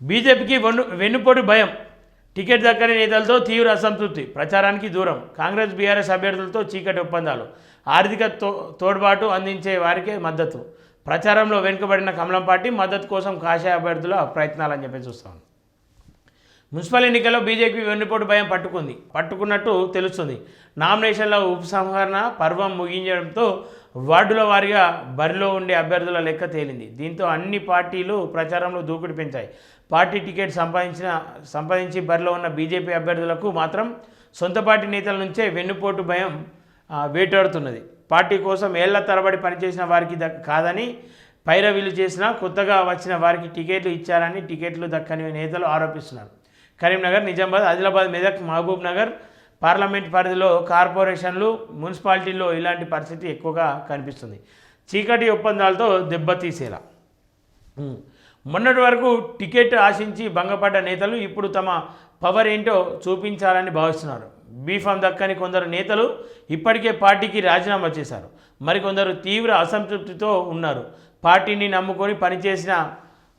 బీజేపీకి వెన్నుపోటు భయం, టికెట్ దక్కని నేతలతో తీవ్ర అసంతృప్తి, ప్రచారానికి దూరం, కాంగ్రెస్ బీఆర్ఎస్ అభ్యర్థులతో చీకటి ఒప్పందాలు, ఆర్థిక తోడ్పాటు అందించే వారికే మద్దతు, ప్రచారంలో వెనుకబడిన కమలం పార్టీ మద్దతు కోసం కాషాయ అభ్యర్థుల ప్రయత్నాలని చెప్పి చూస్తాం. మున్సిపల్ ఎన్నికల్లో బీజేపీ వెన్నుపోటు భయం పట్టుకున్నట్టు తెలుస్తుంది. నామినేషన్ల ఉపసంహరణ పర్వం ముగించడంతో వార్డుల వారీగా బరిలో ఉండే అభ్యర్థుల లెక్క తేలింది. దీంతో అన్ని పార్టీలు ప్రచారంలో దూకుడు పెంచాయి. పార్టీ టికెట్ సంపాదించి బరిలో ఉన్న బీజేపీ అభ్యర్థులకు మాత్రం సొంత పార్టీ నేతల నుంచే వెన్నుపోటు భయం వేటాడుతున్నది. పార్టీ కోసం ఏళ్ల తరబడి పనిచేసిన వారికి కాదని పైరవీలు చేసినా కొత్తగా వచ్చిన వారికి టికెట్లు ఇచ్చారని టికెట్లు దక్కని నేతలు ఆరోపిస్తున్నారు. కరీంనగర్, నిజామాబాద్, ఆదిలాబాద్, మెదక్, మహబూబ్ నగర్ పార్లమెంట్ పరిధిలో కార్పొరేషన్లు, మున్సిపాలిటీల్లో ఇలాంటి పరిస్థితి ఎక్కువగా కనిపిస్తుంది. చీకటి ఒప్పందాలతో దెబ్బతీసేలా. మొన్నటి వరకు టికెట్ ఆశించి భంగపడ్డ నేతలు ఇప్పుడు తమ పవర్ ఏంటో చూపించాలని భావిస్తున్నారు. బీఫామ్ దక్కని కొందరు నేతలు ఇప్పటికే పార్టీకి రాజీనామా చేశారు. మరికొందరు తీవ్ర అసంతృప్తితో ఉన్నారు. పార్టీని నమ్ముకొని పనిచేసిన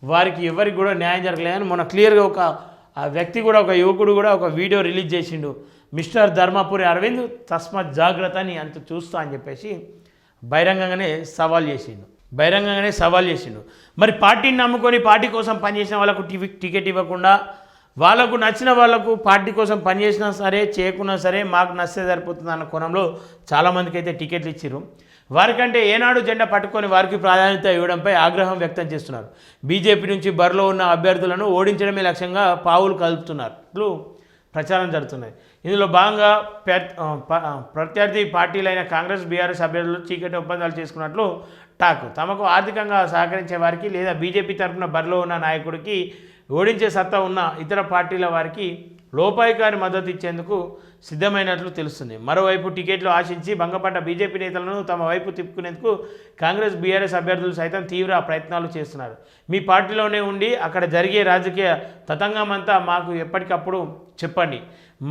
వారికి ఎవరికి కూడా న్యాయం జరగలేదని మొన్న క్లియర్గా ఒక వ్యక్తి కూడా, ఒక యువకుడు కూడా ఒక వీడియో రిలీజ్ చేసిండు. మిస్టర్ ధర్మపురి అరవింద్ తస్మత్ జాగ్రత్త అని అంత చూస్తా అని చెప్పేసి బహిరంగంగానే సవాల్ చేసిండు. మరి పార్టీని నమ్ముకొని పార్టీ కోసం పనిచేసిన వాళ్ళకు టికెట్ ఇవ్వకుండా, వాళ్ళకు నచ్చిన వాళ్ళకు పార్టీ కోసం పనిచేసినా సరే చేయకున్నా సరే మాకు నచ్చితే సరిపోతుంది అన్న కోణంలో చాలామందికి అయితే టికెట్లు ఇచ్చారు. వారికంటే ఏనాడు జెండా పట్టుకొని వారికి ప్రాధాన్యత ఇవ్వడంపై ఆగ్రహం వ్యక్తం చేస్తున్నారు. బీజేపీ నుంచి బరిలో ఉన్న అభ్యర్థులను ఓడించడమే లక్ష్యంగా పావులు కలుపుతున్నట్లు ప్రచారం జరుగుతున్నాయి. ఇందులో భాగంగా ప్రత్యర్థి పార్టీలైన కాంగ్రెస్, బీఆర్ఎస్ అభ్యర్థులు చీకటి ఒప్పందాలు చేసుకున్నట్లు టాక్. తమకు ఆర్థికంగా సహకరించే వారికి లేదా బీజేపీ తరఫున బరిలో ఉన్న నాయకుడికి ఓడించే సత్తా ఉన్న ఇతర పార్టీల వారికి లోపాయికారి మద్దతు ఇచ్చేందుకు సిద్ధమైనట్లు తెలుస్తుంది. మరోవైపు టికెట్లు ఆశించి భంగపడ్డ బీజేపీ నేతలను తమ వైపు తిప్పుకునేందుకు కాంగ్రెస్, బీఆర్ఎస్ అభ్యర్థులు సైతం తీవ్ర ప్రయత్నాలు చేస్తున్నారు. మీ పార్టీలోనే ఉండి అక్కడ జరిగే రాజకీయ తతంగమంతా మాకు ఎప్పటికప్పుడు చెప్పండి,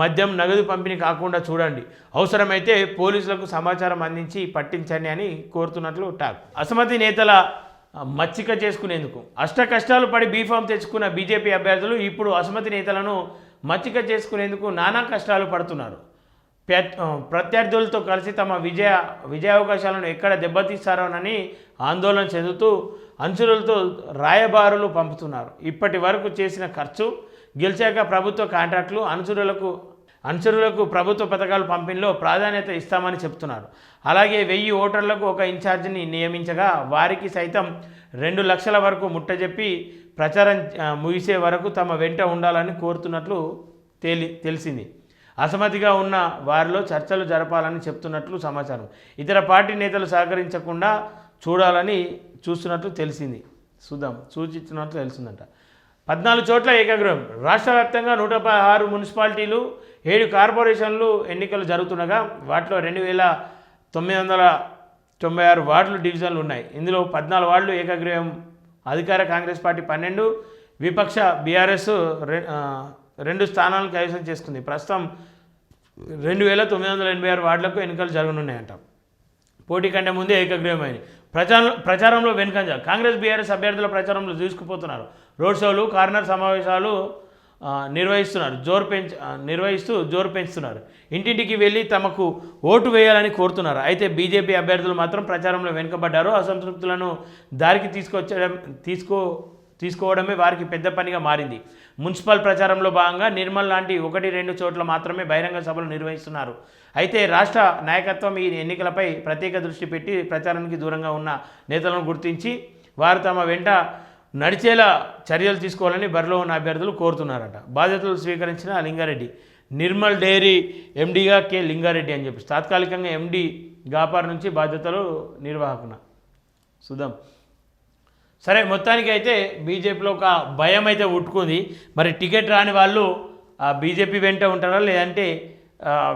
మద్యం, నగదు పంపిణీ కాకుండా చూడండి, అవసరమైతే పోలీసులకు సమాచారం అందించి పట్టించండి అని కోరుతున్నట్లు టాక్. అసమ్మతి నేతల మచ్చిక చేసుకునేందుకు అష్ట కష్టాలు పడి బీఫామ్ తెచ్చుకున్న బీజేపీ అభ్యర్థులు ఇప్పుడు అసమ్మతి నేతలను మచ్చిక చేసుకునేందుకు నానా కష్టాలు పడుతున్నారు. ప్రత్యర్థులతో కలిసి తమ విజయావకాశాలను ఎక్కడ దెబ్బతీస్తారోనని ఆందోళన చెందుతూ అంచులతో రాయబారులు పంపుతున్నారు. ఇప్పటి వరకు చేసిన ఖర్చు, గెలిచాక ప్రభుత్వ కాంట్రాక్టులు, అనుచరులకు ప్రభుత్వ పథకాలు పంపిణీలో ప్రాధాన్యత ఇస్తామని చెప్తున్నారు. అలాగే 1000 ఓటర్లకు ఒక ఇన్ఛార్జిని నియమించగా వారికి సైతం 2 లక్షల వరకు ముట్టజెప్పి ప్రచారం ముగిసే వరకు తమ వెంట ఉండాలని కోరుతున్నట్లు తెలిసింది. అసమ్మతిగా ఉన్న వారిలో చర్చలు జరపాలని చెప్తున్నట్లు సమాచారం. ఇతర పార్టీ నేతలు సహకరించకుండా చూడాలని చూస్తున్నట్లు సూచించినట్లు తెలిసిందంట. 14 చోట్ల ఏకగ్రహం. రాష్ట్ర వ్యాప్తంగా 116 మున్సిపాలిటీలు, 7 కార్పొరేషన్లు ఎన్నికలు జరుగుతుండగా వాటిలో 2996 వార్డులు, డివిజన్లు ఉన్నాయి. ఇందులో 14 వార్డులు ఏకగ్రహం. అధికార కాంగ్రెస్ పార్టీ 12, విపక్ష బీఆర్ఎస్ 2 స్థానాలను కైవసం చేసుకుంది. ప్రస్తుతం 2986 వార్డులకు ఎన్నికలు జరగనున్నాయంట. పోటీ కంటే ముందే ఏకగ్రీవమైంది. ప్రచారంలో వెనుకంజ. కాంగ్రెస్, బీఆర్ఎస్ అభ్యర్థుల ప్రచారంలో దూసుకుపోతున్నారు. రోడ్ షోలు, కార్నర్ సమావేశాలు నిర్వహిస్తూ జోరు పెంచుతున్నారు. ఇంటింటికి వెళ్ళి తమకు ఓటు వేయాలని కోరుతున్నారు. అయితే బీజేపీ అభ్యర్థులు మాత్రం ప్రచారంలో వెనుకబడ్డారు. అసంతృప్తులను దారికి తీసుకోవడమే వారికి పెద్ద పనిగా మారింది. మున్సిపల్ ప్రచారంలో భాగంగా నిర్మల్ లాంటి 1-2 చోట్ల మాత్రమే బహిరంగ సభలు నిర్వహిస్తున్నారు. అయితే రాష్ట్ర నాయకత్వం ఈ ఎన్నికలపై ప్రత్యేక దృష్టి పెట్టి ప్రచారానికి దూరంగా ఉన్న నేతలను గుర్తించి వారు తమ వెంట నడిచేలా చర్యలు తీసుకోవాలని బరిలో ఉన్న అభ్యర్థులు కోరుతున్నారట. బాధ్యతలు స్వీకరించిన లింగారెడ్డి, నిర్మల్ డైరీ ఎండీగా కె లింగారెడ్డి అని చెప్పి తాత్కాలికంగా ఎండీ గాపార్ నుంచి బాధ్యతలు నిర్వాహకున చూద్దాం. సరే, మొత్తానికి అయితే బీజేపీలో ఒక భయం అయితే ఉట్టుకుంది. మరి టికెట్ రాని వాళ్ళు బీజేపీ వెంట ఉంటారా, లేదంటే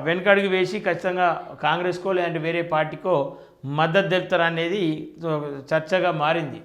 వెనకడుగు వేసి ఖచ్చితంగా కాంగ్రెస్కో లేదంటే వేరే పార్టీకో మద్దతు తెలుపుతారా అనేది చర్చగా మారింది.